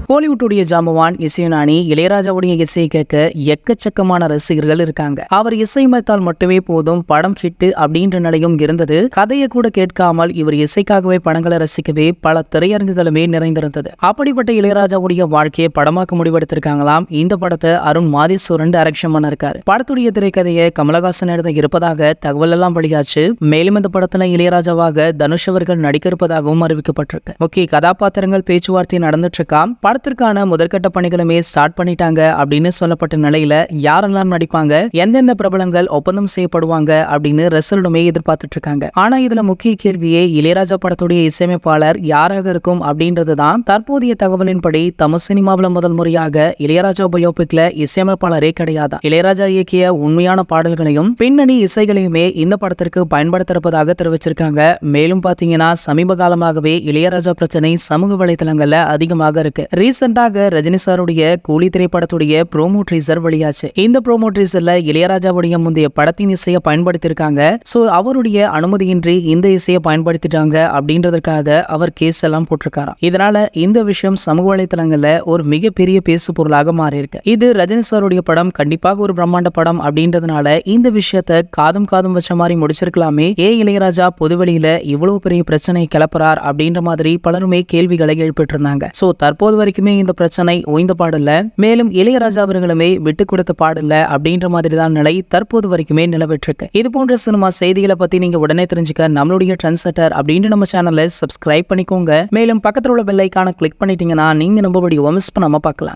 கோலிவுட்டுடைய ஜாம்பவான் இசைஞானி இளையராஜாவுடைய இசையை கேட்க எக்கச்சக்கமான ரசிகர்கள் இருக்காங்க. அவர் இசையமைத்தால் மட்டுமே போதும் படம் ஹிட் அப்படின்ற நிலையும் இருந்தது. கதையை கூட கேட்காமல் இவர் இசைக்காகவே படங்களை ரசிக்கவே பல திரையரங்குகளுமே நிறைந்திருந்தது. அப்படிப்பட்ட இளையராஜாவுடைய வாழ்க்கையை படமாக்க முடிவெடுத்திருக்காங்களாம். இந்த படத்தை அருண் மாதேஸ்வரன் டைரக்ஷன் பண்ணிருக்காரு. படத்துடைய திரைக்கதையை கமலஹாசன் எழுத இருப்பதாக தகவல் எல்லாம் வெளியாச்சு. மேலும் இந்த படத்துல இளையராஜாவாக தனுஷ் அவர்கள் நடிக்க இருப்பதாகவும் அறிவிக்கப்பட்டிருக்கு. முக்கிய கதாபாத்திரங்கள் பேச்சுவார்த்தை நடந்துட்டு இருக்காம். படத்திற்கான முதற்கட்ட பணிகளுமே ஸ்டார்ட் பண்ணிட்டாங்க அப்படின்னு சொல்லப்பட்ட நிலையில யாரெல்லாம் நடிப்பாங்க, எந்தெந்த பிரபலங்கள் ஒப்பந்தம் செய்யப்படுவாங்க அப்படின்னு ரசிகர்களுமே எதிர்பார்த்துட்டு இருக்காங்க. ஆனா இதுல முக்கிய கேள்வியே இளையராஜா படத்துடைய இசையமைப்பாளர் யாராக இருக்கும் அப்படின்றதுதான். தற்போதைய தகவலின்படி தமிழ் சினிமாவில முதல் முறையாக இளையராஜா பயோபிக்ல இசையமைப்பாளரே கிடையாது. இளையராஜா இயக்கிய உண்மையான பாடல்களையும் பின்னணி இசைகளையுமே இந்த படத்திற்கு பயன்படுத்திருப்பதாக தெரிவிச்சிருக்காங்க. மேலும் பாத்தீங்கன்னா சமீப காலமாகவே இளையராஜா பிரச்சனை சமூக வலைதளங்கள்ல அதிகமாக இருக்கு. ரீசெண்டாக ரஜினி சாருடைய கூலி திரைப்படத்துடைய ப்ரோமோ ட்ரீசர் வெளியாச்சு. இந்த ப்ரோமோ ட்ரீசர்ல இளையராஜாவுடைய முந்தைய படத்தின் இசையை பயன்படுத்தியிருக்காங்க. சோ அவருடைய அனுமதியின்றி இந்த இசையை பயன்படுத்திட்டாங்க அப்படின்றதுக்காக அவர் கேஸ் எல்லாம் போட்டிருக்காராம். இதனால இந்த விஷயம் சமூக வலைதளங்கள்ல ஒரு மிகப்பெரிய பேசு பொருளாக மாறி இருக்கு. இது ரஜினி சாருடைய படம், கண்டிப்பாக ஒரு பிரம்மாண்ட படம் அப்படின்றதுனால இந்த விஷயத்தை காதும் வச்ச மாதிரி முடிச்சிருக்கலாமே. இளையராஜா பொதுவெளியில இவ்வளவு பெரிய பிரச்சனை கிளப்புறார் அப்படின்ற மாதிரி பலருமே கேள்விகளை எழுப்பிட்டு இருந்தாங்க. சோ தற்போது வரைக்குமே இந்த பிரச்சனை ஓய்ந்த பாடல்ல, மேலும் இளையராஜா அவர்களுமே விட்டு கொடுத்த பாடல்ல அப்படின்ற மாதிரி தான் நிலை தற்போது வரைக்குமே நிலவிட்டிருக்கு. இது போன்ற சினிமா செய்திகளை பத்தி நீங்க உடனே தெரிஞ்சுக்க நம்மளுடைய ட்ரெண்ட் செட்டர் அப்படின்ற நம்ம சேனலை சப்ஸ்கிரைப் பண்ணிக்கோங்க. மேலும் பக்கத்துல உள்ள பெல் ஐகானை கிளிக் பண்ணிட்டீங்கன்னா நீங்க நம்ம வீடியோவை மிஸ் பண்ணாம பார்க்கலாம்.